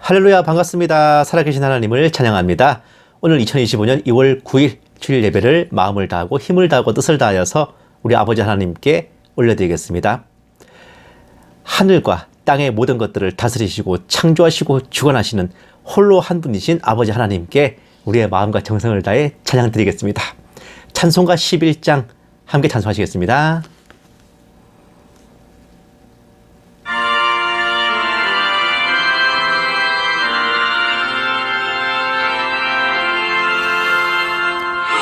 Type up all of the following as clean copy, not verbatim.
할렐루야, 반갑습니다. 살아계신 하나님을 찬양합니다. 오늘 2025년 2월 9일 주일 예배를 마음을 다하고 힘을 다하고 뜻을 다하여서 우리 아버지 하나님께 올려드리겠습니다. 하늘과 땅의 모든 것들을 다스리시고 창조하시고 주관하시는 홀로 한 분이신 아버지 하나님께 우리의 마음과 정성을 다해 찬양드리겠습니다. 찬송가 11장 함께 찬송하시겠습니다.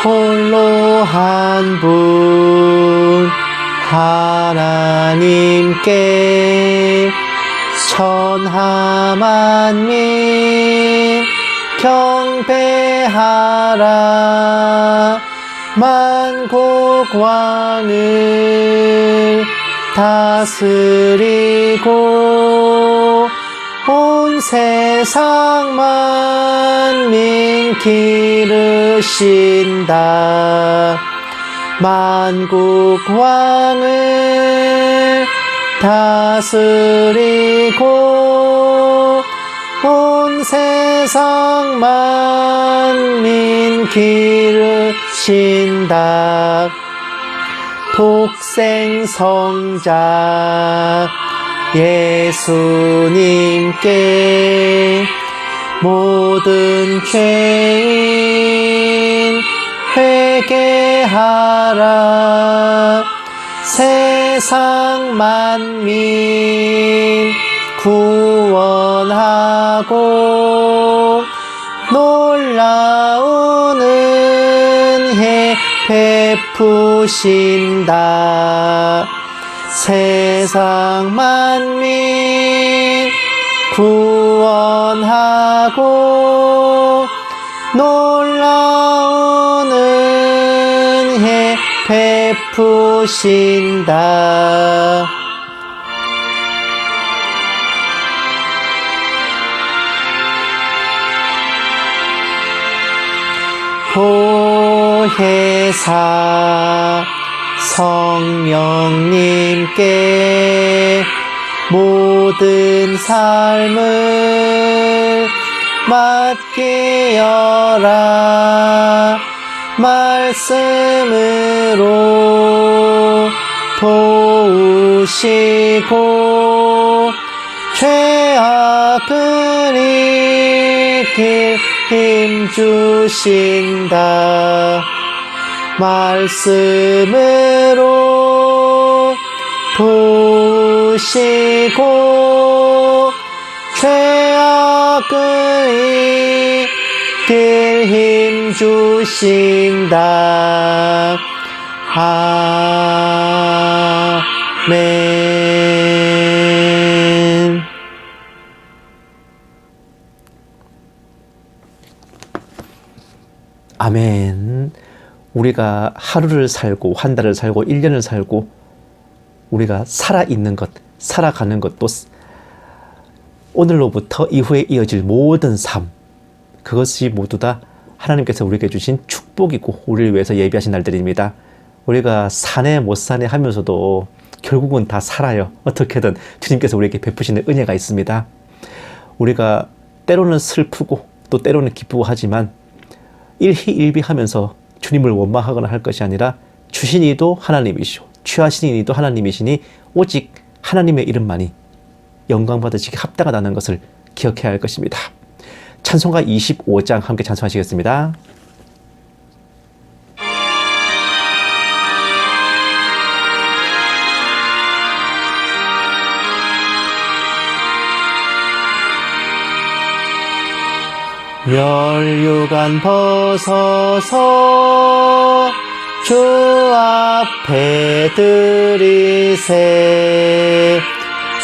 홀로 한 분 하나님께 천하 만민 경배하라. 만국 왕을 다스리고 온 세상 만민 기르신다. 만국 왕을 다스리고 온 세상 만민 기르신다. 독생성자 예수님께 모든 죄인 회개하라. 세상 만민 구원하고 놀라운 은혜 베푸신다. 세상 만민 구원하고 놀라운 은혜 베푸신다. 보혜사 성령님께 모든 삶을 맡기어라. 말씀으로 도우시고 죄악을 이길 힘 주신다. 말씀으로 도우시고 죄악을 이길 힘 주신다. 아멘. 아멘. 우리가 하루를 살고 한 달을 살고 1년을 살고 우리가 살아있는 것, 살아가는 것도 오늘로부터 이후에 이어질 모든 삶, 그것이 모두 다 하나님께서 우리에게 주신 축복이고 우리를 위해서 예비하신 날들입니다. 우리가 사네 못 사네 하면서도 결국은 다 살아요. 어떻게든 주님께서 우리에게 베푸시는 은혜가 있습니다. 우리가 때로는 슬프고 또 때로는 기쁘고 하지만 일희일비하면서 주님을 원망하거나 할 것이 아니라 주신 이도 하나님이시오 취하신 이도 하나님이시니 오직 하나님의 이름만이 영광 받으시기 합당하다는 것을 기억해야 할 것입니다. 찬송가 25장 함께 찬송하시겠습니다. 멸류관 벗어서 주 앞에 드리세.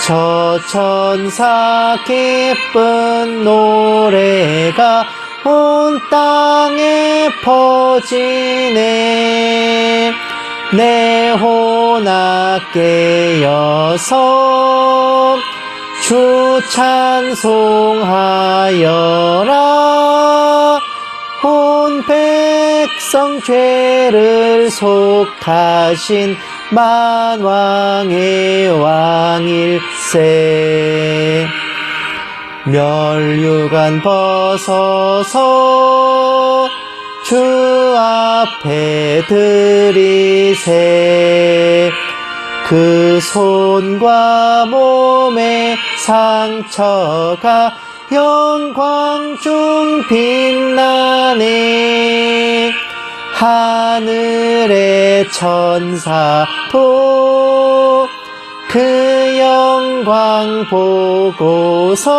저 천사 기쁜 노래가 온 땅에 퍼지네. 내 혼악 깨어서 주 찬송하여라. 온 백성 죄를 속하신 만왕의 왕일세. 멸류관 벗어서 주 앞에 드리세. 그 손과 몸의 상처가 영광 중 빛나네. 하늘의 천사도 그 영광 보고서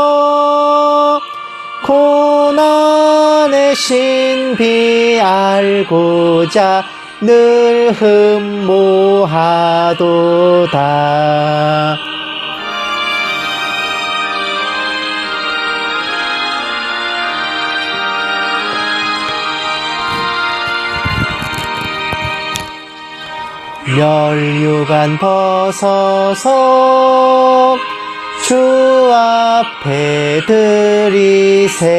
고난의 신비 알고자 늘 흠모하도다. 멸류관 벗어서 주 앞에 드리세.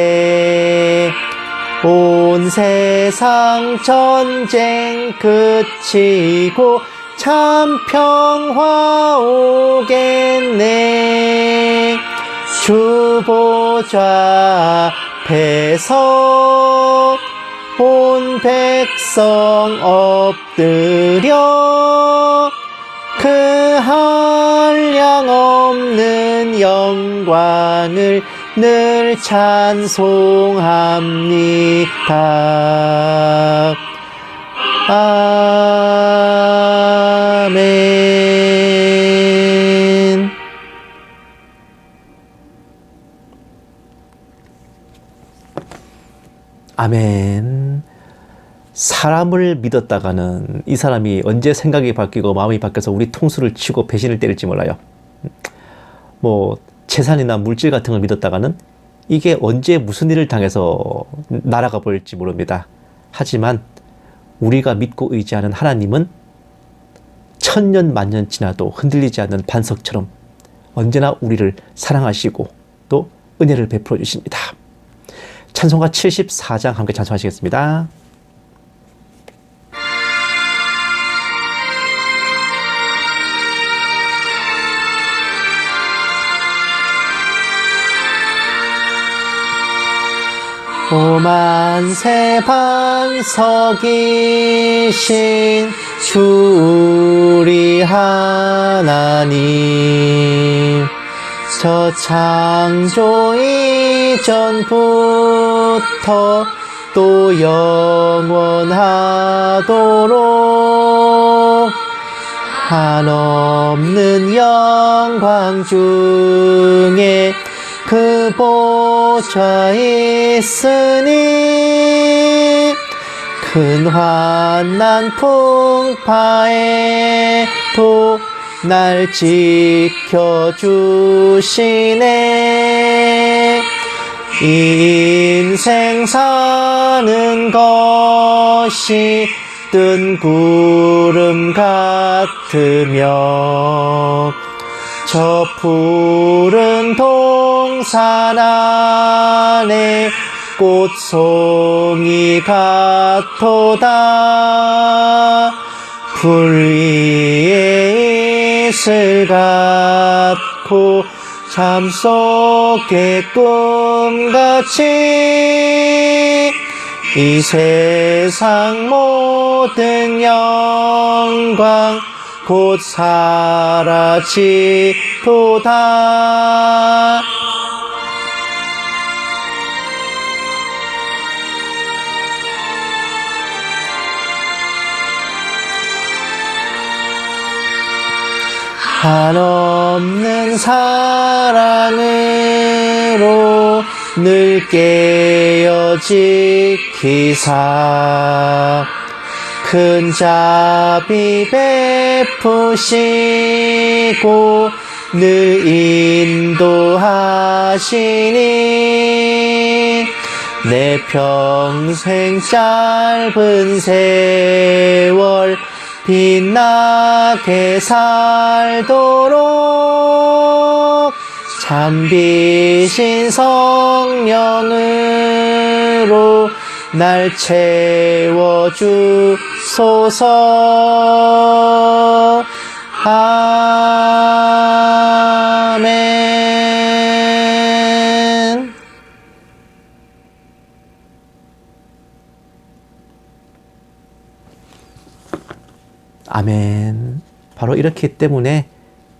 온 세상 전쟁 그치고 참 평화 오겠네. 주 보좌 앞에서 온 백성 엎드려 그 한량 없는 영광을 늘 찬송합니다. 아멘. 아멘. 사람을 믿었다가는 이 사람이 언제 생각이 바뀌고 마음이 바뀌어서 우리 통수를 치고 배신을 때릴지 몰라요. 뭐 재산이나 물질 같은 걸 믿었다가는 이게 언제 무슨 일을 당해서 날아가 버릴지 모릅니다. 하지만 우리가 믿고 의지하는 하나님은 천년 만년 지나도 흔들리지 않는 반석처럼 언제나 우리를 사랑하시고 또 은혜를 베풀어 주십니다. 찬송가 74장 함께 찬송하시겠습니다. 오만세 반석이신 주 우리 하나님, 저 창조 이전부터 또 영원하도록 한없는 영광 중에 그 보좌에 있으니 큰 환난 풍파에도 날 지켜주시네. 이 인생 사는 것이 뜬 구름 같으며 저 푸른 동산 안에 꽃송이 같도다. 불 위에 이슬 같고 잠 속의 꿈같이 이 세상 모든 영광 곧 사라지도다. 한없는 사랑으로 늘 깨어 지키사 큰 자비 베푸시고 늘 인도하시니 내 평생 짧은 세월 빛나게 살도록 참비신 성령으로 날 채워주소서. 아멘. 아멘. 바로 이렇기 때문에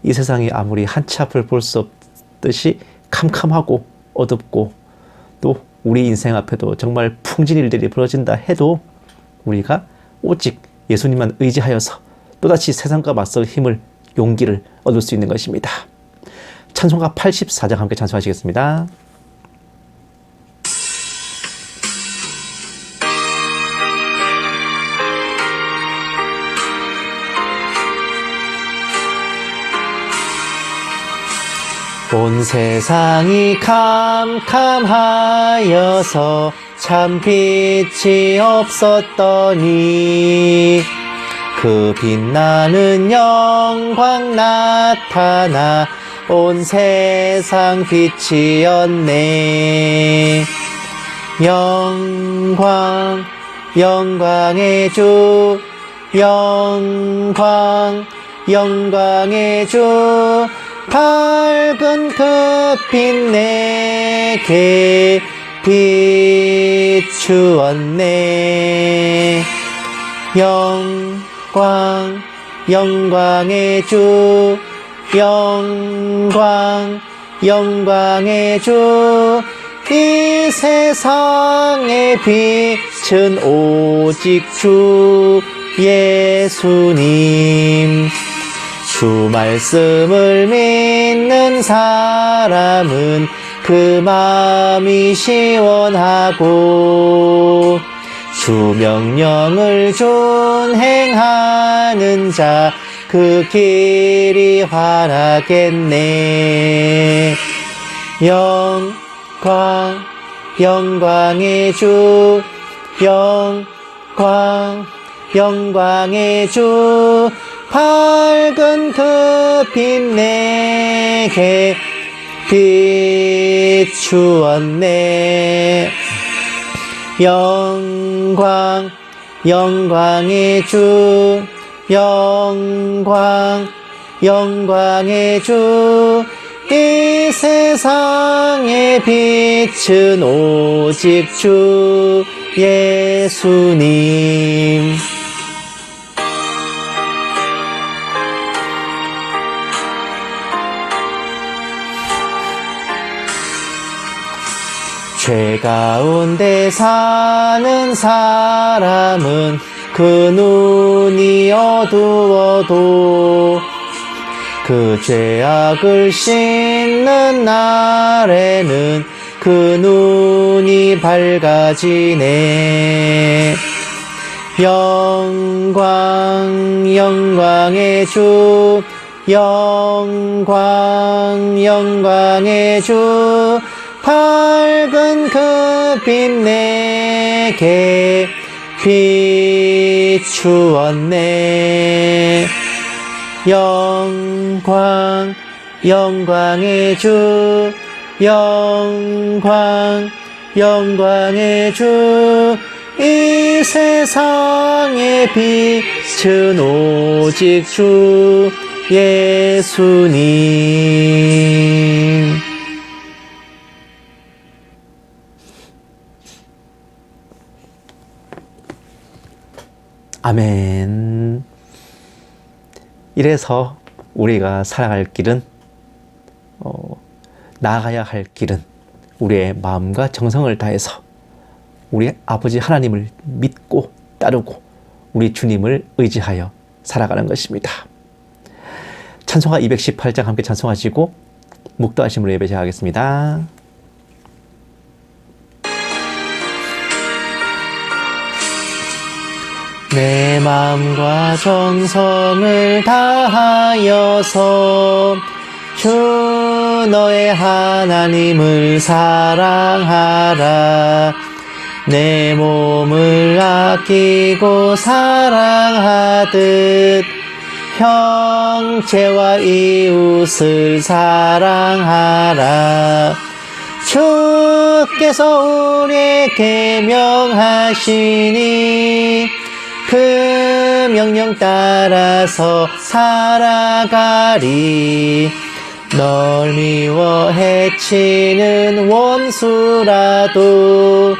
이 세상이 아무리 한치 앞을 볼 수 없듯이 캄캄하고 어둡고 또 우리 인생 앞에도 정말 풍진 일들이 벌어진다 해도 우리가 오직 예수님만 의지하여서 또다시 세상과 맞설 힘을, 용기를 얻을 수 있는 것입니다. 찬송가 84장 함께 찬송하시겠습니다. 온 세상이 캄캄하여서 참 빛이 없었더니 그 빛나는 영광 나타나 온 세상 빛이었네. 영광, 영광의 주, 영광, 영광의 주, 밝은 그 빛 내게 비추었네. 영광, 영광의 주, 영광, 영광의 주, 이 세상의 빛은 오직 주 예수님. 주 말씀을 믿는 사람은 그 마음이 시원하고 주 명령을 준행하는 자 그 길이 환하겠네. 영광, 영광의 주, 영광, 영광의 주, 밝은 그 빛 내게 비추었네. 영광, 영광의 주, 영광, 영광의 주, 이 세상의 빛은 오직 주 예수님. 죄 가운데 사는 사람은 그 눈이 어두워도 그 죄악을 씻는 날에는 그 눈이 밝아지네. 영광, 영광의 주, 영광, 영광의 주, 밝은 그 빛 내게 비추었네. 영광, 영광의 주, 영광, 영광의 주, 이 세상의 빛은 오직 주 예수님. 아멘. 이래서 우리가 살아갈 길은, 나아가야 할 길은 우리의 마음과 정성을 다해서 우리 아버지 하나님을 믿고 따르고 우리 주님을 의지하여 살아가는 것입니다. 찬송가 218장 함께 찬송하시고 묵도하심으로 예배 시작하겠습니다. 내 마음과 정성을 다하여서 주 너의 하나님을 사랑하라. 내 몸을 아끼고 사랑하듯 형제와 이웃을 사랑하라. 주께서 우리에게 명하시니 그 명령 따라서 살아가리. 널 미워 해치는 원수라도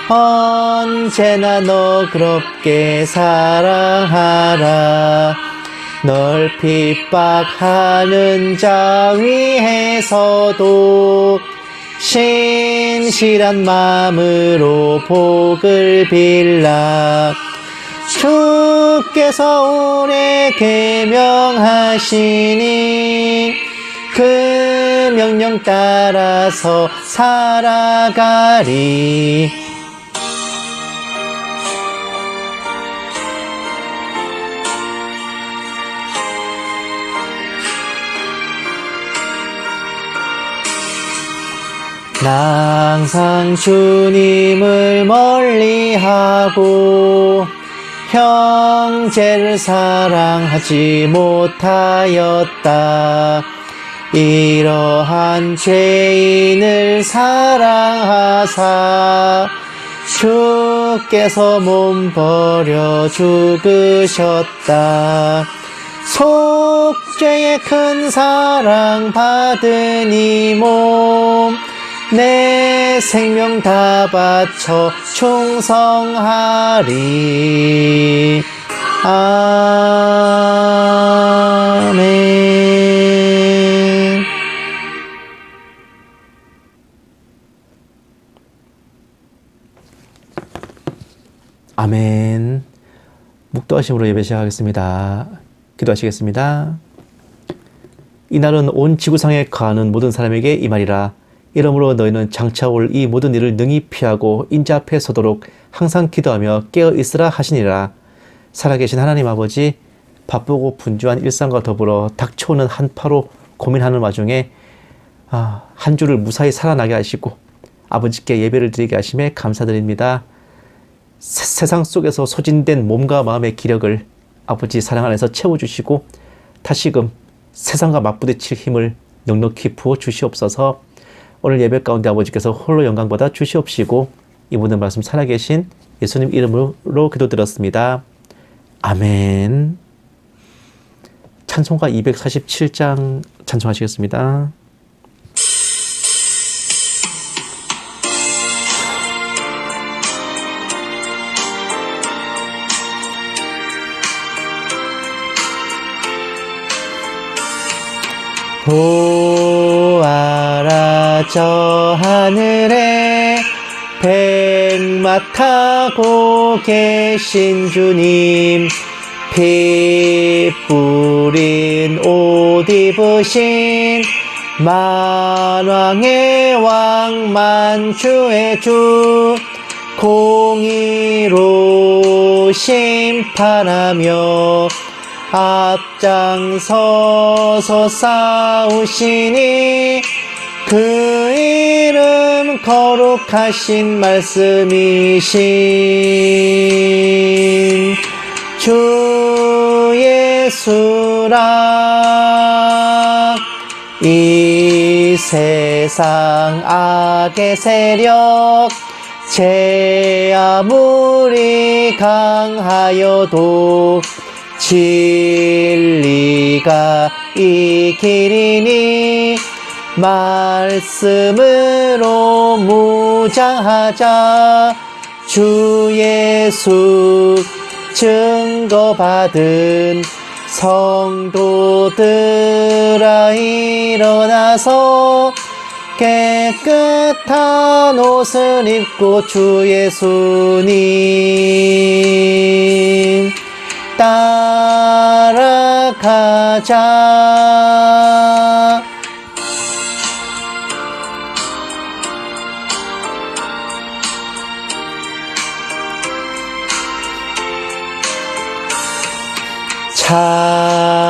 언제나 너그럽게 사랑하라. 널 핍박하는 자 위에서도 신실한 마음으로 복을 빌라. 주께서 우리에게 명하시니 그 명령 따라서 살아가리. 나 항상 주님을 멀리하고 형제를 사랑하지 못하였다. 이러한 죄인을 사랑하사 주께서 몸 버려 죽으셨다. 속죄의 큰 사랑 받은 이 몸 내 생명 다 바쳐 충성하리. 아멘. 아멘. 묵도하심으로 예배 시작하겠습니다. 기도하시겠습니다. 이날은 온 지구상에 거하는 모든 사람에게 이 말이라. 이러므로 너희는 장차 올 이 모든 일을 능히 피하고 인자 앞에 서도록 항상 기도하며 깨어 있으라 하시니라. 살아계신 하나님 아버지, 바쁘고 분주한 일상과 더불어 닥쳐오는 한파로 고민하는 와중에 한 주를 무사히 살아나게 하시고 아버지께 예배를 드리게 하심에 감사드립니다. 세상 속에서 소진된 몸과 마음의 기력을 아버지 사랑 안에서 채워주시고 다시금 세상과 맞부딪힐 힘을 넉넉히 부어주시옵소서. 오늘 예배 가운데 아버지께서 홀로 영광받아 주시옵시고 이 모든 말씀 살아계신 예수님 이름으로 기도드렸습니다. 아멘. 찬송가 247장 찬송하시겠습니다. 보아라 저 하늘에 백마 타고 계신 주님, 피 뿌린 옷 입으신 만왕의 왕 만주의 주, 공의로 심판하며 앞장서서 싸우시니 그 이름 거룩하신 말씀이신 주 예수라. 이 세상 악의 세력 제 아무리 강하여도 진리가 이 길이니 말씀으로 무장하자. 주 예수 증거받은 성도들아 일어나서 깨끗한 옷을 입고 주 예수님 따라가자.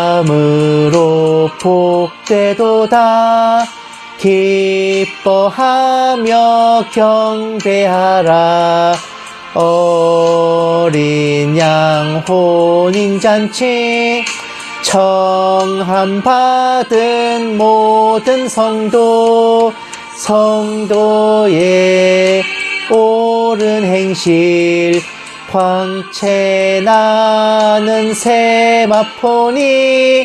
참으로 복되도다. 기뻐하며 경배하라. 어린 양 혼인잔치 청함 받은 모든 성도의 옳은 행실 광채 나는 세마포니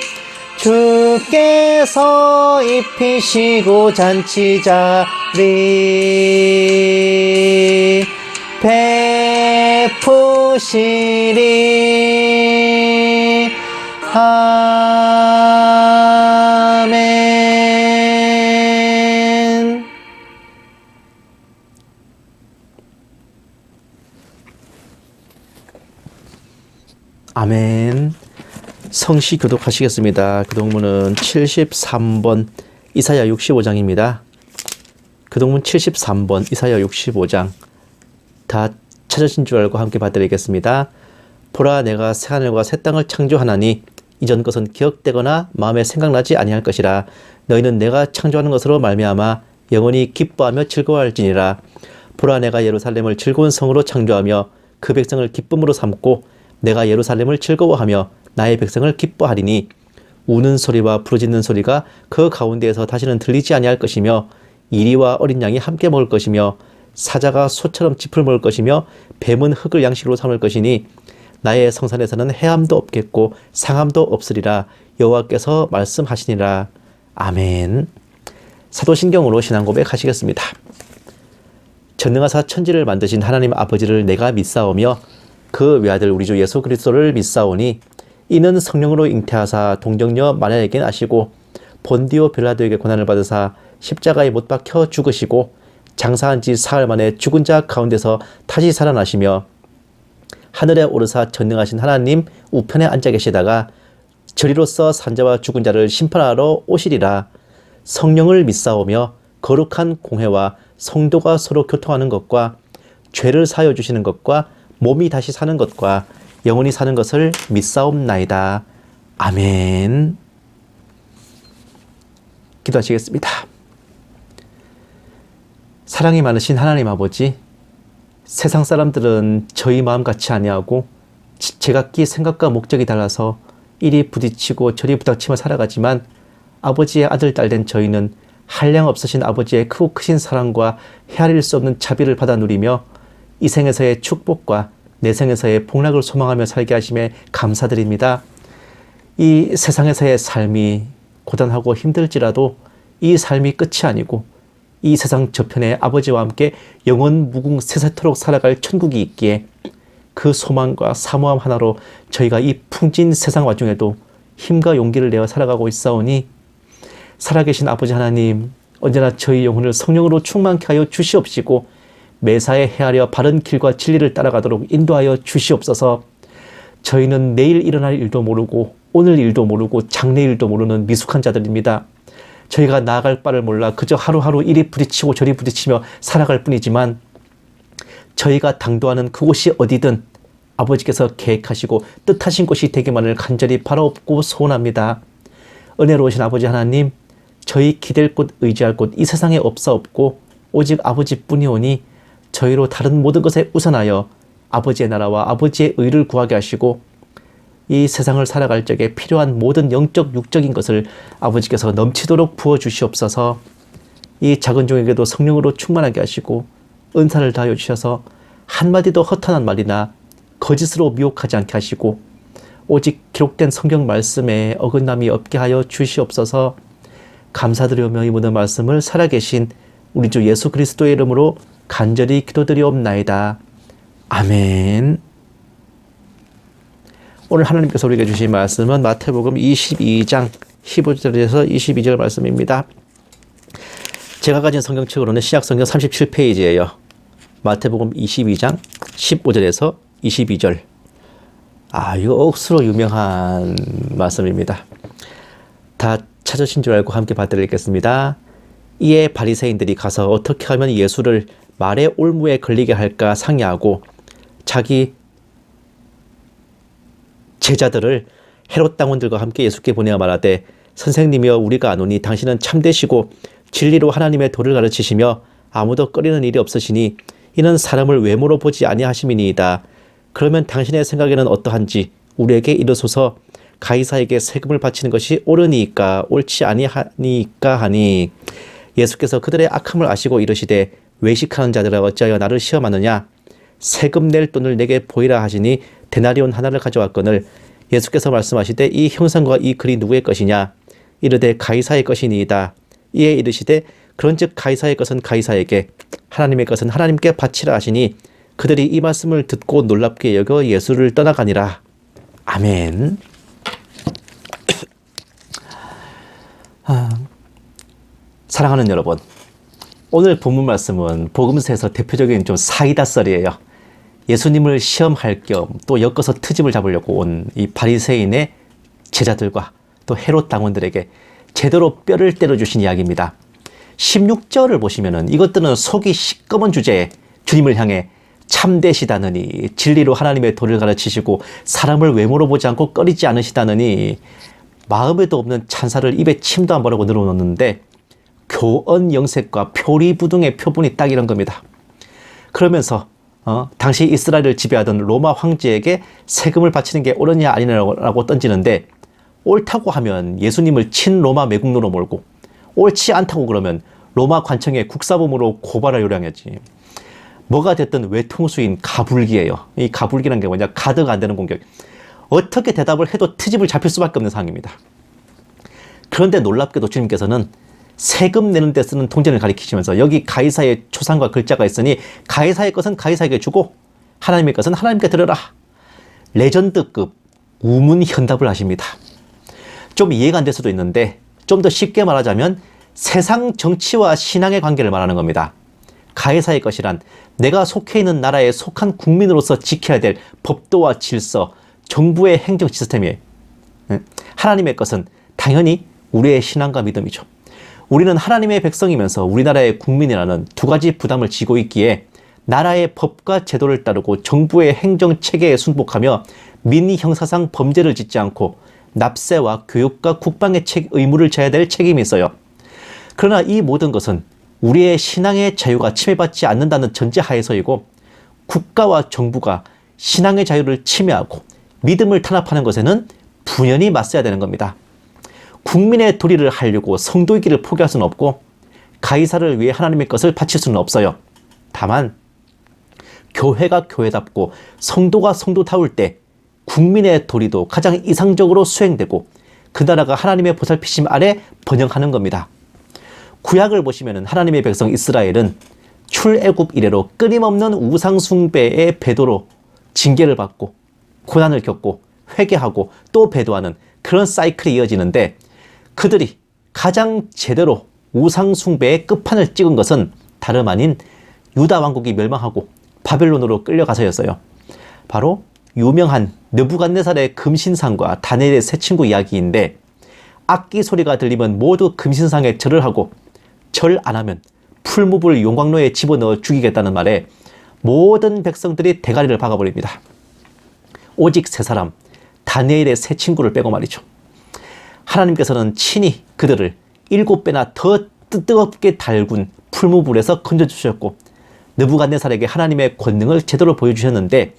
주께서 입히시고 잔치자리 주시리. 아멘. 아멘. 성시 교독하시겠습니다. 교독문은 73번 이사야 65장입니다. 교독문 73번 이사야 65장. 다 찾으신 줄 알고 함께 봐드리겠습니다. 보라, 내가 새하늘과 새 땅을 창조하나니 이전 것은 기억되거나 마음에 생각나지 아니할 것이라. 너희는 내가 창조하는 것으로 말미암아 영원히 기뻐하며 즐거워할지니라. 보라, 내가 예루살렘을 즐거운 성으로 창조하며 그 백성을 기쁨으로 삼고 내가 예루살렘을 즐거워하며 나의 백성을 기뻐하리니 우는 소리와 부르짖는 소리가 그 가운데에서 다시는 들리지 아니할 것이며 이리와 어린 양이 함께 먹을 것이며 사자가 소처럼 짚을 먹을 것이며 뱀은 흙을 양식으로 삼을 것이니 나의 성산에서는 해함도 없겠고 상함도 없으리라. 여호와께서 말씀하시니라. 아멘. 사도신경으로 신앙 고백하시겠습니다. 전능하사 천지를 만드신 하나님 아버지를 내가 믿사오며 그 외아들 우리 주 예수 그리스도를 믿사오니 이는 성령으로 잉태하사 동정녀 마리아에게 나시고 본디오 빌라도에게 고난을 받으사 십자가에 못 박혀 죽으시고 장사한 지 사흘 만에 죽은 자 가운데서 다시 살아나시며 하늘에 오르사 전능하신 하나님 우편에 앉아 계시다가 저리로서 산자와 죽은 자를 심판하러 오시리라. 성령을 믿사오며 거룩한 공회와 성도가 서로 교통하는 것과 죄를 사하여 주시는 것과 몸이 다시 사는 것과 영원히 사는 것을 믿사옵나이다. 아멘. 기도하시겠습니다. 사랑이 많으신 하나님 아버지, 세상 사람들은 저희 마음 같이 아니하고 제각기 생각과 목적이 달라서 이리 부딪히고 저리 부닥치며 살아가지만 아버지의 아들 딸 된 저희는 한량 없으신 아버지의 크고 크신 사랑과 헤아릴 수 없는 자비를 받아 누리며 이 생에서의 축복과 내 생에서의 복락을 소망하며 살게 하심에 감사드립니다. 이 세상에서의 삶이 고단하고 힘들지라도 이 삶이 끝이 아니고 이 세상 저편에 아버지와 함께 영원 무궁 세세토록 살아갈 천국이 있기에 그 소망과 사모함 하나로 저희가 이 풍진 세상 와중에도 힘과 용기를 내어 살아가고 있사오니 살아계신 아버지 하나님, 언제나 저희 영혼을 성령으로 충만케 하여 주시옵시고 매사에 헤아려 바른 길과 진리를 따라가도록 인도하여 주시옵소서. 저희는 내일 일어날 일도 모르고 오늘 일도 모르고 장래일도 모르는 미숙한 자들입니다. 저희가 나아갈 바를 몰라 그저 하루하루 이리 부딪히고 저리 부딪히며 살아갈 뿐이지만 저희가 당도하는 그곳이 어디든 아버지께서 계획하시고 뜻하신 곳이 되기만을 간절히 바라옵고 소원합니다. 은혜로우신 아버지 하나님, 저희 기댈 곳 의지할 곳 이 세상에 없사옵고 오직 아버지뿐이오니 저희로 다른 모든 것에 우선하여 아버지의 나라와 아버지의 의를 구하게 하시고 이 세상을 살아갈 적에 필요한 모든 영적 육적인 것을 아버지께서 넘치도록 부어주시옵소서. 이 작은 종에게도 성령으로 충만하게 하시고 은사를 다하여 주셔서 한마디도 허탄한 말이나 거짓으로 미혹하지 않게 하시고 오직 기록된 성경 말씀에 어긋남이 없게 하여 주시옵소서. 감사드리며 이 모든 말씀을 살아계신 우리 주 예수 그리스도의 이름으로 간절히 기도드리옵나이다. 아멘. 오늘 하나님께서 우리에게 주신 말씀은 마태복음 22장 15절에서 22절 말씀입니다. 제가 가진 성경책으로는 신약성경 37페이지예요. 마태복음 22장 15절에서 22절. 이거 억수로 유명한 말씀입니다. 다 찾으신 줄 알고 함께 봐드리겠습니다. 이에 바리새인들이 가서 어떻게 하면 예수를 말의 올무에 걸리게 할까 상의하고 자기 제자들을 헤롯 당원들과 함께 예수께 보내어 말하되, 선생님이여, 우리가 아노니 당신은 참되시고 진리로 하나님의 도를 가르치시며 아무도 꺼리는 일이 없으시니 이는 사람을 외모로 보지 아니하심이니이다. 그러면 당신의 생각에는 어떠한지 우리에게 이르소서. 가이사에게 세금을 바치는 것이 옳으니까 옳지 아니하니까 하니, 예수께서 그들의 악함을 아시고 이르시되, 외식하는 자들아 어찌하여 나를 시험하느냐. 세금 낼 돈을 내게 보이라 하시니 데나리온 하나를 가져왔거늘, 예수께서 말씀하시되, 이 형상과 이 글이 누구의 것이냐. 이르되 가이사의 것이니이다. 이에 이르시되, 그런즉 가이사의 것은 가이사에게, 하나님의 것은 하나님께 바치라 하시니, 그들이 이 말씀을 듣고 놀랍게 여겨 예수를 떠나가니라. 아멘. 사랑하는 여러분, 오늘 본문 말씀은 복음서에서 대표적인 좀 사이다 썰이에요. 예수님을 시험할 겸 또 엮어서 트집을 잡으려고 온 이 바리새인의 제자들과 또 헤롯 당원들에게 제대로 뼈를 때려주신 이야기입니다. 16절을 보시면은 이것들은 속이 시꺼먼 주제에 주님을 향해 참되시다느니, 진리로 하나님의 도를 가르치시고 사람을 외모로 보지 않고 꺼리지 않으시다느니, 마음에도 없는 찬사를 입에 침도 안 바르고 늘어놓는데 교언 영색과 표리부동의 표본이 딱 이런 겁니다. 그러면서 당시 이스라엘을 지배하던 로마 황제에게 세금을 바치는 게 옳으냐 아니냐라고 던지는데, 옳다고 하면 예수님을 친로마 매국노로 몰고, 옳지 않다고 그러면 로마 관청에 국사범으로 고발할 요량이지. 뭐가 됐든 외통수인 가불기예요. 이 가불기란 게 뭐냐? 가드가 안 되는 공격. 어떻게 대답을 해도 트집을 잡힐 수밖에 없는 상황입니다. 그런데 놀랍게도 주님께서는 세금 내는 데 쓰는 동전을 가리키시면서 여기 가이사의 초상과 글자가 있으니 가이사의 것은 가이사에게 주고 하나님의 것은 하나님께 드려라. 레전드급 우문현답을 하십니다. 좀 이해가 안 될 수도 있는데 좀 더 쉽게 말하자면 세상 정치와 신앙의 관계를 말하는 겁니다. 가이사의 것이란 내가 속해 있는 나라에 속한 국민으로서 지켜야 될 법도와 질서, 정부의 행정 시스템이에요. 하나님의 것은 당연히 우리의 신앙과 믿음이죠. 우리는 하나님의 백성이면서 우리나라의 국민이라는 두 가지 부담을 지고 있기에 나라의 법과 제도를 따르고 정부의 행정 체계에 순복하며 민의 형사상 범죄를 짓지 않고 납세와 교육과 국방의 의무를 져야 될 책임이 있어요. 그러나 이 모든 것은 우리의 신앙의 자유가 침해받지 않는다는 전제하에서이고, 국가와 정부가 신앙의 자유를 침해하고 믿음을 탄압하는 것에는 분연히 맞서야 되는 겁니다. 국민의 도리를 하려고 성도의 길을 포기할 수는 없고 가이사를 위해 하나님의 것을 바칠 수는 없어요. 다만 교회가 교회답고 성도가 성도다울 때 국민의 도리도 가장 이상적으로 수행되고 그 나라가 하나님의 보살피심 아래 번영하는 겁니다. 구약을 보시면 하나님의 백성 이스라엘은 출애굽 이래로 끊임없는 우상 숭배의 배도로 징계를 받고 고난을 겪고 회개하고 또 배도하는 그런 사이클이 이어지는데, 그들이 가장 제대로 우상 숭배의 끝판을 찍은 것은 다름 아닌 유다 왕국이 멸망하고 바벨론으로 끌려가서였어요. 바로 유명한 느부갓네살의 금신상과 다니엘의 세 친구 이야기인데, 악기 소리가 들리면 모두 금신상에 절을 하고 절 안 하면 풀무불 용광로에 집어넣어 죽이겠다는 말에 모든 백성들이 대가리를 박아버립니다. 오직 세 사람, 다니엘의 세 친구를 빼고 말이죠. 하나님께서는 친히 그들을 7배나 더 뜨겁게 달군 풀무불에서 건져주셨고 느부갓네살에게 하나님의 권능을 제대로 보여주셨는데,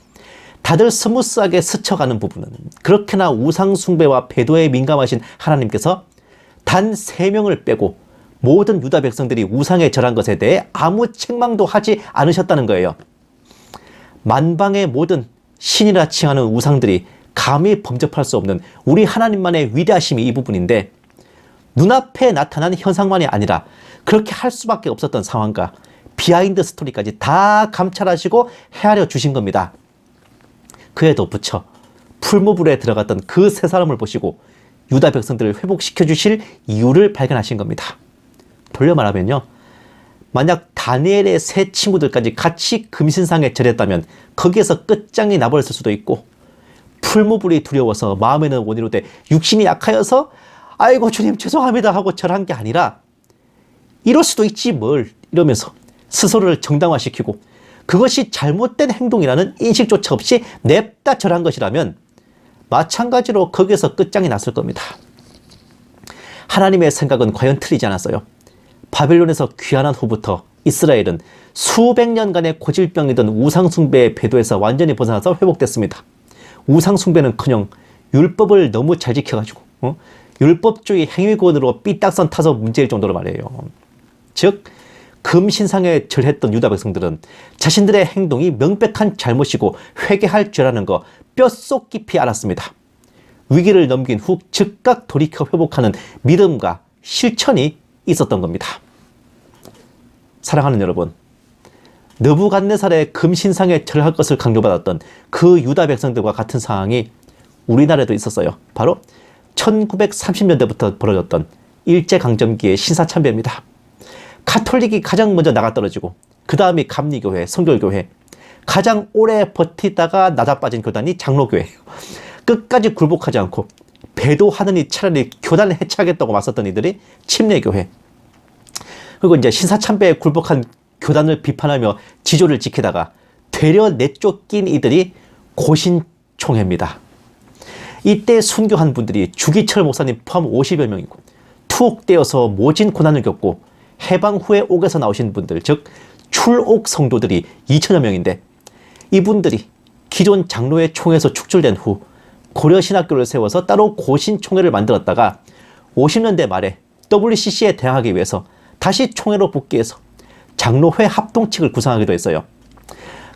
다들 스무스하게 스쳐가는 부분은 그렇게나 우상 숭배와 배도에 민감하신 하나님께서 단 3명을 빼고 모든 유다 백성들이 우상에 절한 것에 대해 아무 책망도 하지 않으셨다는 거예요. 만방의 모든 신이라 칭하는 우상들이 감히 범접할 수 없는 우리 하나님만의 위대하심이 이 부분인데, 눈앞에 나타난 현상만이 아니라 그렇게 할 수밖에 없었던 상황과 비하인드 스토리까지 다 감찰하시고 헤아려 주신 겁니다. 그에 덧붙여 풀무불에 들어갔던 그 세 사람을 보시고 유다 백성들을 회복시켜 주실 이유를 발견하신 겁니다. 돌려 말하면요, 만약 다니엘의 세 친구들까지 같이 금신상에 절했다면 거기에서 끝장이 나버렸을 수도 있고, 풀무불이 두려워서 마음에는 원이로되 육신이 약하여서 아이고 주님 죄송합니다 하고 절한 게 아니라, 이럴 수도 있지 뭘 이러면서 스스로를 정당화시키고 그것이 잘못된 행동이라는 인식조차 없이 냅다 절한 것이라면 마찬가지로 거기에서 끝장이 났을 겁니다. 하나님의 생각은 과연 틀리지 않았어요. 바벨론에서 귀환한 후부터 이스라엘은 수백 년간의 고질병이던 우상숭배의 배도에서 완전히 벗어나서 회복됐습니다. 우상숭배는커녕 율법을 너무 잘 지켜가지고 율법주의 행위권으로 삐딱선 타서 문제일 정도로 말이에요. 즉 금신상에 절했던 유다 백성들은 자신들의 행동이 명백한 잘못이고 회개할 죄라는 거 뼛속 깊이 알았습니다. 위기를 넘긴 후 즉각 돌이켜 회복하는 믿음과 실천이 있었던 겁니다. 사랑하는 여러분, 느부갓네살의 금신상에 절할 것을 강요받았던 그 유다 백성들과 같은 상황이 우리나라에도 있었어요. 바로 1930년대부터 벌어졌던 일제강점기의 신사참배입니다. 가톨릭이 가장 먼저 나가떨어지고 그 다음이 감리교회, 성결교회, 가장 오래 버티다가 낮아빠진 교단이 장로교회예요. 끝까지 굴복하지 않고 배도하느니 차라리 교단을 해체하겠다고 맞섰던 이들이 침례교회. 그리고 이제 신사참배에 굴복한 교단을 비판하며 지조를 지키다가 되려 내쫓긴 이들이 고신총회입니다. 이때 순교한 분들이 주기철 목사님 포함 50여 명이고 투옥되어서 모진 고난을 겪고 해방 후에 옥에서 나오신 분들, 즉 출옥 성도들이 2천여 명인데 이분들이 기존 장로회 총회에서 축출된 후 고려신학교를 세워서 따로 고신총회를 만들었다가 50년대 말에 WCC에 대항하기 위해서 다시 총회로 복귀해서 장로회 합동측을 구성하기도 했어요.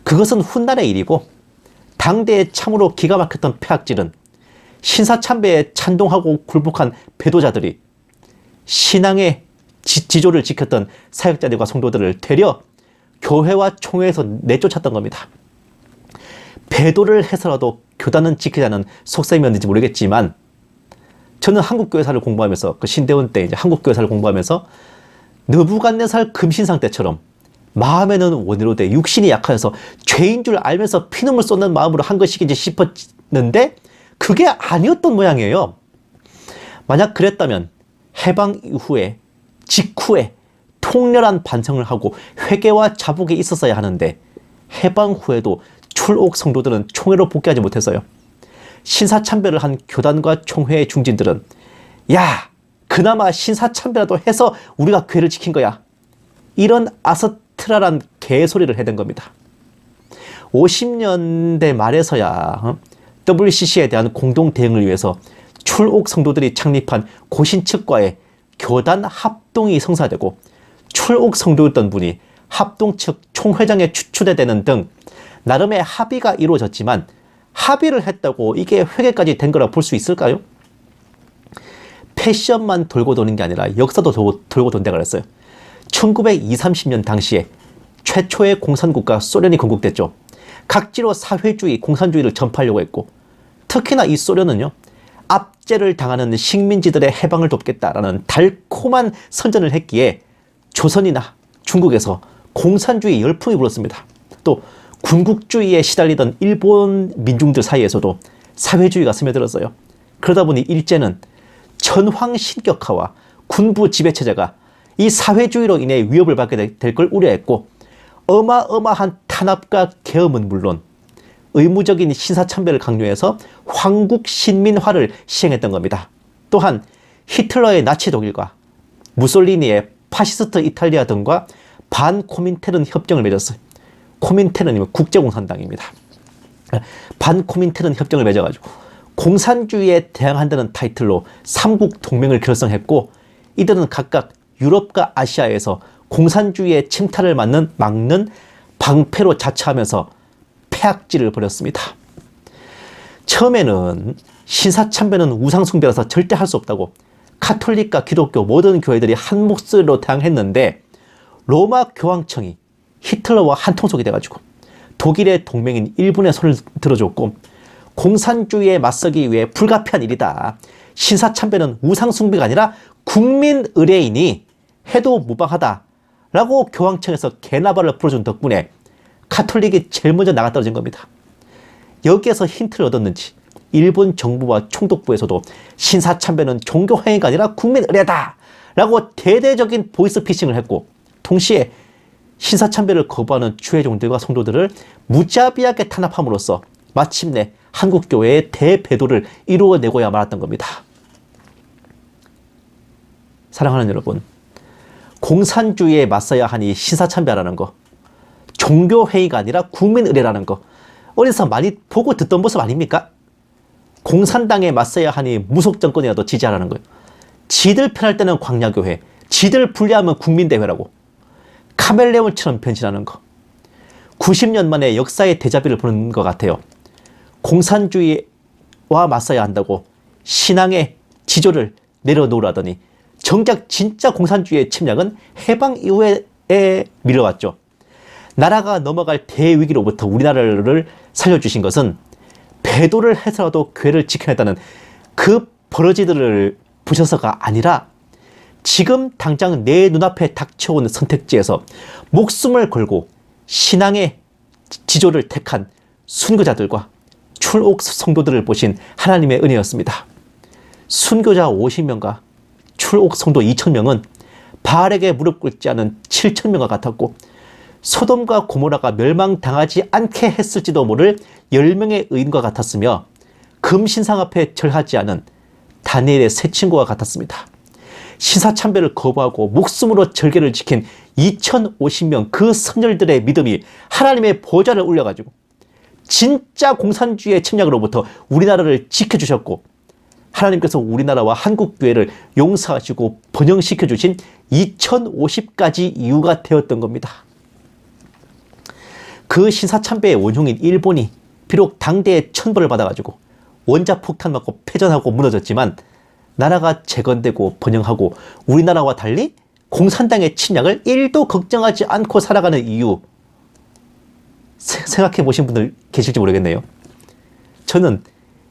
그것은 훗날의 일이고 당대에 참으로 기가 막혔던 폐악질은 신사참배에 찬동하고 굴복한 배도자들이 신앙의 지조를 지켰던 사역자들과 성도들을 되려 교회와 총회에서 내쫓았던 겁니다. 배도를 해서라도 교단은 지키자는 속셈이었는지 모르겠지만 저는 한국교회사를 공부하면서 그 신대원 때 이제 한국교회사를 공부하면서 느부갓네살 금신상 때처럼 마음에는 원이로되 육신이 약하여서 죄인 줄 알면서 피눈물 쏟는 마음으로 한 것이겠지 싶었는데 그게 아니었던 모양이에요. 만약 그랬다면 해방 이후에 직후에 통렬한 반성을 하고 회개와 자복이 있었어야 하는데 해방 후에도 출옥 성도들은 총회로 복귀하지 못했어요. 신사참배를 한 교단과 총회의 중진들은 야, 그나마 신사참배라도 해서 우리가 교회를 지킨 거야. 이런 아스트라란 개소리를 해댄 겁니다. 50년대 말에서야 WCC에 대한 공동 대응을 위해서 출옥 성도들이 창립한 고신 측과의 교단 합동이 성사되고 출옥 성도였던 분이 합동 측 총회장에 추출되는 등 나름의 합의가 이루어졌지만 합의를 했다고 이게 회계까지 된 거라 볼 수 있을까요? 패션만 돌고 도는 게 아니라 역사도 돌고 돈다 그랬어요. 1920, 30년 당시에 최초의 공산국가 소련이 건국됐죠. 각지로 사회주의, 공산주의를 전파하려고 했고 특히나 이 소련은요. 압제를 당하는 식민지들의 해방을 돕겠다라는 달콤한 선전을 했기에 조선이나 중국에서 공산주의 열풍이 불었습니다. 또 군국주의에 시달리던 일본 민중들 사이에서도 사회주의가 스며들었어요. 그러다 보니 일제는 전황신격화와 군부 지배체제가 이 사회주의로 인해 위협을 받게 될 걸 우려했고 어마어마한 탄압과 계엄은 물론 의무적인 신사참배를 강요해서 황국신민화를 시행했던 겁니다. 또한 히틀러의 나치 독일과 무솔리니의 파시스트 이탈리아 등과 반코민테른 협정을 맺었어요. 코민테른이면 국제공산당입니다. 반코민테른 협정을 맺어가지고 공산주의에 대항한다는 타이틀로 삼국 동맹을 결성했고 이들은 각각 유럽과 아시아에서 공산주의의 침탈을 막는 방패로 자처하면서 폐악질을 벌였습니다. 처음에는 신사참배는 우상숭배라서 절대 할 수 없다고 가톨릭과 기독교 모든 교회들이 한 목소리로 대항했는데 로마 교황청이 히틀러와 한통속이 돼가지고 독일의 동맹인 일본의 손을 들어줬고 공산주의에 맞서기 위해 불가피한 일이다. 신사참배는 우상숭배가 아니라 국민 의례이니 해도 무방하다라고 교황청에서 개나발을 풀어준 덕분에 가톨릭이 제일 먼저 나가떨어진 겁니다. 여기에서 힌트를 얻었는지 일본 정부와 총독부에서도 신사참배는 종교행위가 아니라 국민 의례다 라고 대대적인 보이스피싱을 했고 동시에 신사참배를 거부하는 주회종들과 성도들을 무자비하게 탄압함으로써 마침내 한국교회의 대배도를 이루어내고야 말았던 겁니다. 사랑하는 여러분, 공산주의에 맞서야 하니 신사참배라는 거, 종교회의가 아니라 국민의례라는 거 어디서 많이 보고 듣던 모습 아닙니까? 공산당에 맞서야 하니 무속정권이라도 지지하라는 거예요. 지들 편할 때는 광야교회, 지들 불리하면 국민대회라고 카멜레온처럼 변신하는 거. 90년 만에 역사의 대자비를 보는 것 같아요. 공산주의와 맞서야 한다고 신앙의 지조를 내려놓으라더니 정작 진짜 공산주의의 침략은 해방 이후에 밀어왔죠. 나라가 넘어갈 대위기로부터 우리나라를 살려주신 것은 배도를 해서라도 교회를 지켜냈다는 그 버러지들을 보셔서가 아니라 지금 당장 내 눈앞에 닥쳐온 선택지에서 목숨을 걸고 신앙의 지조를 택한 순교자들과 출옥 성도들을 보신 하나님의 은혜였습니다. 순교자 50명과 출옥 성도 2,000명은 바알에게 무릎 꿇지 않은 7,000명과 같았고 소돔과 고모라가 멸망당하지 않게 했을지도 모를 10명의 의인과 같았으며 금신상 앞에 절하지 않은 다니엘의 세 친구와 같았습니다. 신사참배를 거부하고 목숨으로 절개를 지킨 2,050명 그 선열들의 믿음이 하나님의 보좌를 올려가지고 진짜 공산주의의 침략으로부터 우리나라를 지켜주셨고 하나님께서 우리나라와 한국교회를 용서하시고 번영시켜 주신 2050가지 이유가 되었던 겁니다. 그 신사참배의 원흉인 일본이 비록 당대의 천벌을 받아가지고 원자폭탄 맞고 패전하고 무너졌지만 나라가 재건되고 번영하고 우리나라와 달리 공산당의 침략을 1도 걱정하지 않고 살아가는 이유 생각해 보신 분들 계실지 모르겠네요. 저는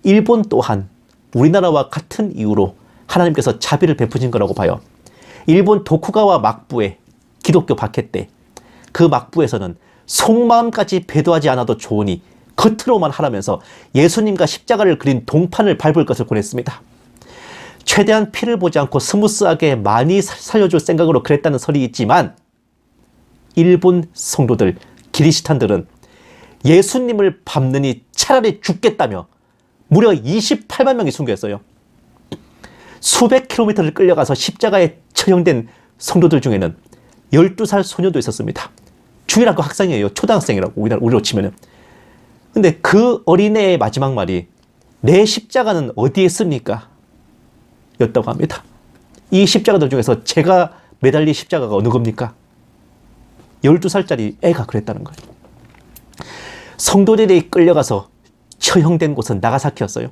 일본 또한 우리나라와 같은 이유로 하나님께서 자비를 베푸신 거라고 봐요. 일본 도쿠가와 막부의 기독교 박해 때 그 막부에서는 속마음까지 배도하지 않아도 좋으니 겉으로만 하라면서 예수님과 십자가를 그린 동판을 밟을 것을 권했습니다. 최대한 피를 보지 않고 스무스하게 많이 살려줄 생각으로 그랬다는 설이 있지만 일본 성도들, 기리시탄들은 예수님을 밟느니 차라리 죽겠다며 무려 28만 명이 순교했어요. 수백 킬로미터를 끌려가서 십자가에 처형된 성도들 중에는 12살 소녀도 있었습니다. 중학교 학생이에요. 초등학생이라고 우리로 치면은. 근데 그 어린애의 마지막 말이 내 십자가는 어디에 있습니까? 였다고 합니다. 이 십자가들 중에서 제가 매달린 십자가가 어느 겁니까? 12살짜리 애가 그랬다는 거예요. 성도들이 끌려가서 처형된 곳은 나가사키였어요.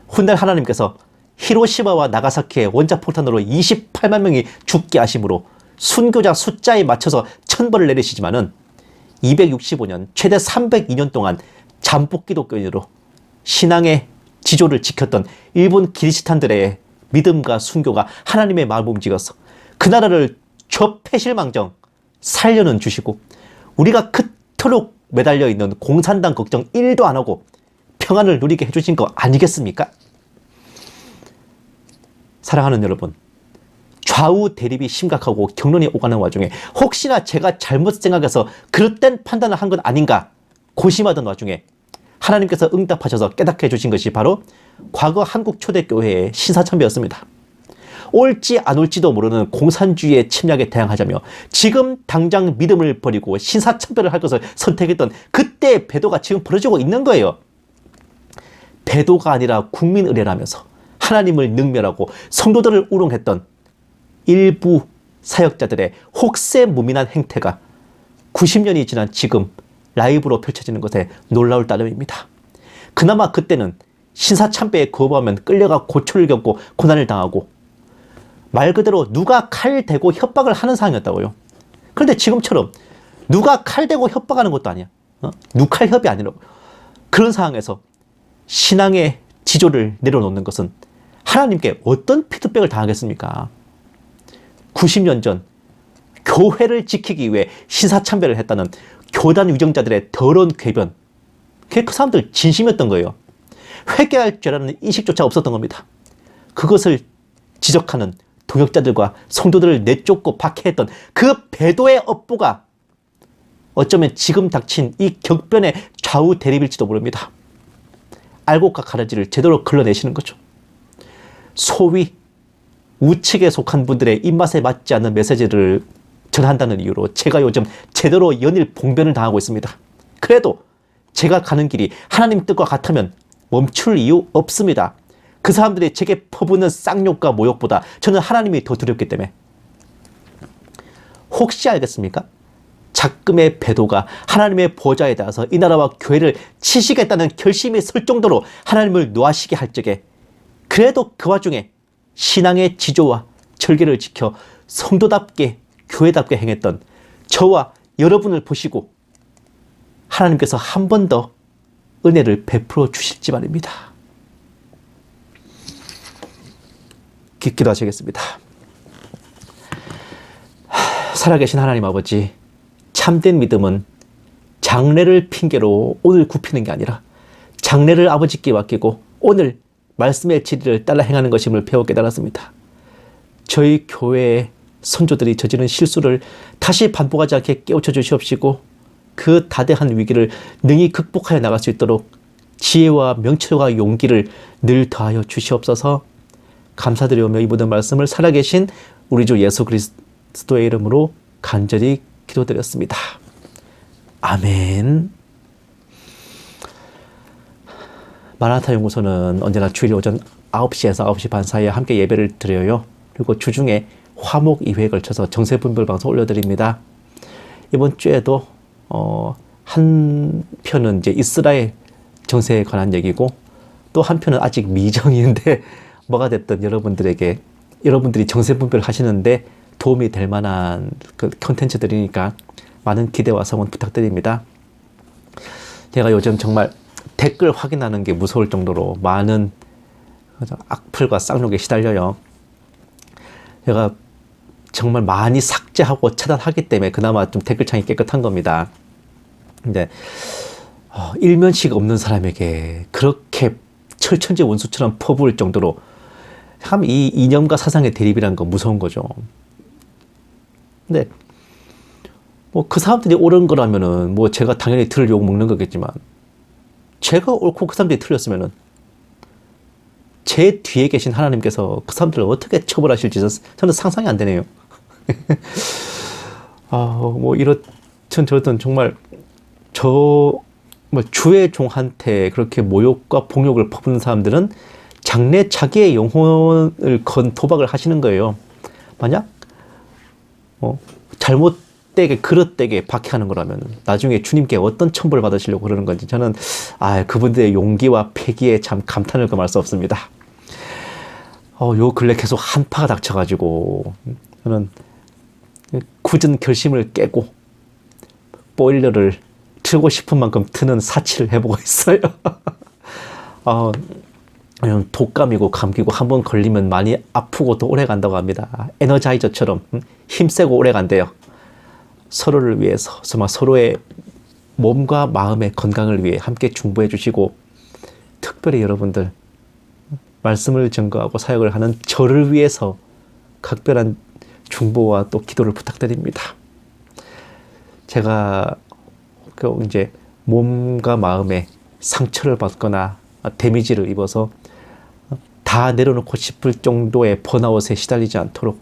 훗날 하나님께서 히로시마와 나가사키의 원자폭탄으로 28만 명이 죽게 하심으로 순교자 숫자에 맞춰서 천벌을 내리시지만은 265년 최대 302년 동안 잠복 기독교인으로 신앙의 지조를 지켰던 일본 기리스탄들의 믿음과 순교가 하나님의 마음을 움직여서 그 나라를 저패실망정 살려는 주시고 우리가 그토록 매달려 있는 공산당 걱정 1도 안 하고 평안을 누리게 해주신 거 아니겠습니까? 사랑하는 여러분, 좌우 대립이 심각하고 격론이 오가는 와중에 혹시나 제가 잘못 생각해서 그릇된 판단을 한 건 아닌가 고심하던 와중에 하나님께서 응답하셔서 깨닫게 해주신 것이 바로 과거 한국 초대교회의 신사참배였습니다. 옳지 안 옳지도 모르는 공산주의의 침략에 대항하자며 지금 당장 믿음을 버리고 신사참배를 할 것을 선택했던 그때의 배도가 지금 벌어지고 있는 거예요. 배도가 아니라 국민의례라면서 하나님을 능멸하고 성도들을 우롱했던 일부 사역자들의 혹세무민한 행태가 90년이 지난 지금 라이브로 펼쳐지는 것에 놀라울 따름입니다. 그나마 그때는 신사참배에 거부하면 끌려가 고초를 겪고 고난을 당하고 말 그대로 누가 칼 대고 협박을 하는 상황이었다고요. 그런데 지금처럼 누가 칼 대고 협박하는 것도 아니야. 누칼협이 아니라고. 그런 상황에서 신앙의 지조를 내려놓는 것은 하나님께 어떤 피드백을 당하겠습니까? 90년 전 교회를 지키기 위해 신사참배를 했다는 교단 위정자들의 더러운 궤변, 그게 그 사람들 진심이었던 거예요. 회개할 죄라는 인식조차 없었던 겁니다. 그것을 지적하는 동역자들과 성도들을 내쫓고 박해했던 그 배도의 업보가 어쩌면 지금 닥친 이 격변의 좌우 대립일지도 모릅니다. 알곡과 가라지를 제대로 걸러내시는 거죠. 소위 우측에 속한 분들의 입맛에 맞지 않는 메시지를 전한다는 이유로 제가 요즘 제대로 연일 봉변을 당하고 있습니다. 그래도 제가 가는 길이 하나님 뜻과 같으면 멈출 이유 없습니다. 그 사람들이 제게 퍼붓는 쌍욕과 모욕보다 저는 하나님이 더 두렵기 때문에. 혹시 알겠습니까? 작금의 배도가 하나님의 보좌에 닿아서 이 나라와 교회를 치시겠다는 결심이 설 정도로 하나님을 노하시게 할 적에 그래도 그 와중에 신앙의 지조와 절개를 지켜 성도답게 교회답게 행했던 저와 여러분을 보시고 하나님께서 한 번 더 은혜를 베풀어 주실지 말입니다. 기도하시겠습니다. 살아계신 하나님 아버지, 참된 믿음은 장래를 핑계로 오늘 굽히는 게 아니라 장래를 아버지께 맡기고 오늘 말씀의 진리를 따라 행하는 것임을 배워 깨달았습니다. 저희 교회의 선조들이 저지른 실수를 다시 반복하지 않게 깨우쳐 주시옵시고 그 다대한 위기를 능히 극복하여 나갈 수 있도록 지혜와 명철과 용기를 늘 더하여 주시옵소서. 감사드리오며 이 모든 말씀을 살아계신 우리 주 예수 그리스도의 이름으로 간절히 기도드렸습니다. 아멘. 마라나타 연구소는 언제나 주일 오전 9시에서 9시 반 사이에 함께 예배를 드려요. 그리고 주중에 화목 2회에 걸쳐서 정세분별 방송 올려드립니다. 이번 주에도 한 편은 이제 이스라엘 정세에 관한 얘기고 또 한 편은 아직 미정인데 뭐가 됐든 여러분들이 정세분별 하시는데 도움이 될 만한 그 콘텐츠들이니까 많은 기대와 성원 부탁드립니다. 제가 요즘 정말 댓글 확인하는 게 무서울 정도로 많은 악플과 쌍욕에 시달려요. 제가 정말 많이 삭제하고 차단하기 때문에 그나마 좀 댓글창이 깨끗한 겁니다. 근데 일면식 없는 사람에게 그렇게 철천지 원수처럼 퍼부을 정도로 참 이 이념과 사상의 대립이라는 건 무서운 거죠. 근데 뭐 그 사람들이 옳은 거라면은 뭐 제가 당연히 들을 욕 먹는 거겠지만 제가 옳고 그 사람들이 틀렸으면은 제 뒤에 계신 하나님께서 그 사람들을 어떻게 처벌하실지 저는 상상이 안 되네요. 뭐 이렇든 저렇든 정말 주의 종한테 그렇게 모욕과 폭력을 퍼붓는 사람들은 장래 자기의 영혼을 건 도박을 하시는 거예요. 만약 잘못되게 그릇되게 박해하는 거라면 나중에 주님께 어떤 천벌을 받으시려고 그러는 건지 저는 그분들의 용기와 패기에 참 감탄을 금할 수 없습니다. 요 근래 계속 한파가 닥쳐가지고 저는 굳은 결심을 깨고 보일러를 틀고 싶은 만큼 트는 사치를 해보고 있어요. 독감이고 감기고 한번 걸리면 많이 아프고 더 오래 간다고 합니다. 에너자이저처럼 힘세고 오래 간대요. 서로를 위해서 서로의 몸과 마음의 건강을 위해 함께 중보해 주시고 특별히 여러분들 말씀을 증거하고 사역을 하는 저를 위해서 각별한 중보와 또 기도를 부탁드립니다. 제가 이제 몸과 마음에 상처를 받거나 데미지를 입어서 다 내려놓고 싶을 정도의 번아웃에 시달리지 않도록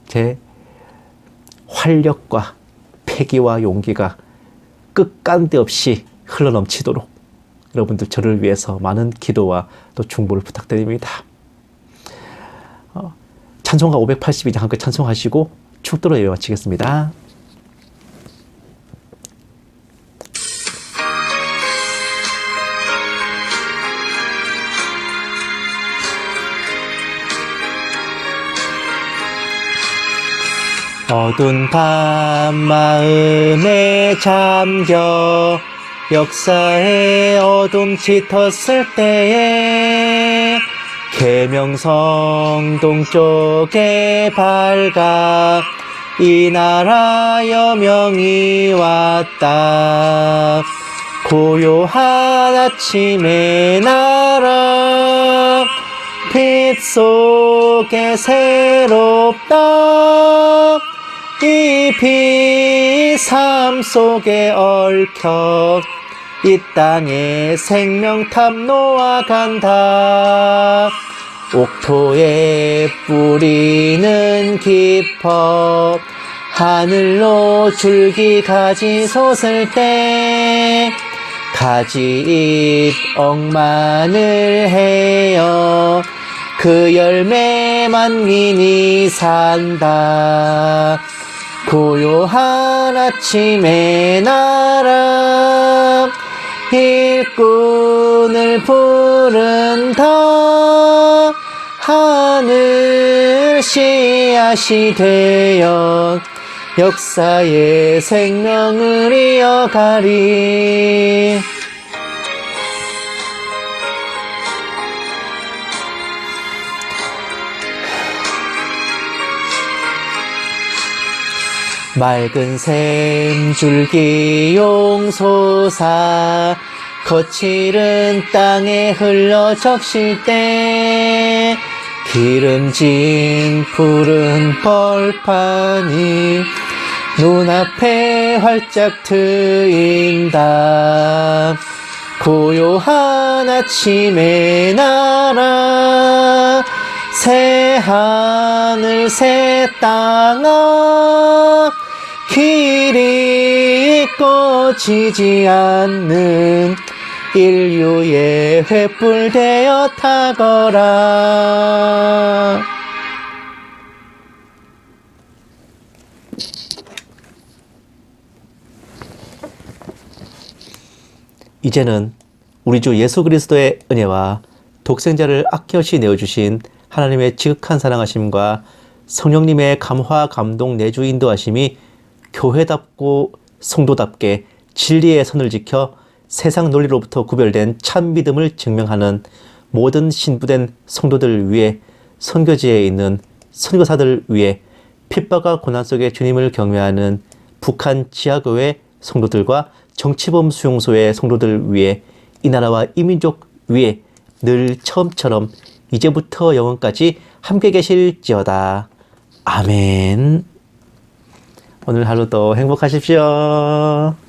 제 활력과 패기와 용기가 끝간데 없이 흘러넘치도록 여러분들 저를 위해서 많은 기도와 또 중보를 부탁드립니다. 찬송가 582장 함께 찬송하시고 축도로 예배 마치겠습니다. 어두운 밤 마음에 잠겨 역사의 어둠 짙었을 때에 계명성 동쪽에 밝아 이 나라 여명이 왔다. 고요한 아침의 나라 빛 속에 새롭다. 이 빛 삶 속에 얽혀 이 땅에 생명탑 놓아간다. 옥토의 뿌리는 깊어 하늘로 줄기 가지 솟을 때 가지잎 억만을 헤어 그 열매 만민이 산다. 고요한 아침의 나라 일꾼을 부른다. 하늘 씨앗이 되어 역사의 생명을 이어가리. 맑은 샘줄기 용솟아 거칠은 땅에 흘러 적실 때 기름진 푸른 벌판이 눈앞에 활짝 트인다. 고요한 아침의 나라 새 하늘 새 땅아 길이 꺼지지 않는 인류의 횃불 되어 타거라. 이제는 우리 주 예수 그리스도의 은혜와 독생자를 아낌없이 내어주신 하나님의 지극한 사랑하심과 성령님의 감화 감동 내주 인도하심이 교회답고 성도답게 진리의 선을 지켜 세상 논리로부터 구별된 참 믿음을 증명하는 모든 신부된 성도들을 위해, 선교지에 있는 선교사들을 위해, 핍박과 고난 속에 주님을 경외하는 북한 지하교회 성도들과 정치범 수용소의 성도들을 위해, 이 나라와 이 민족 위에 늘 처음처럼 이제부터 영원까지 함께 계실지어다. 아멘. 오늘 하루도 행복하십시오.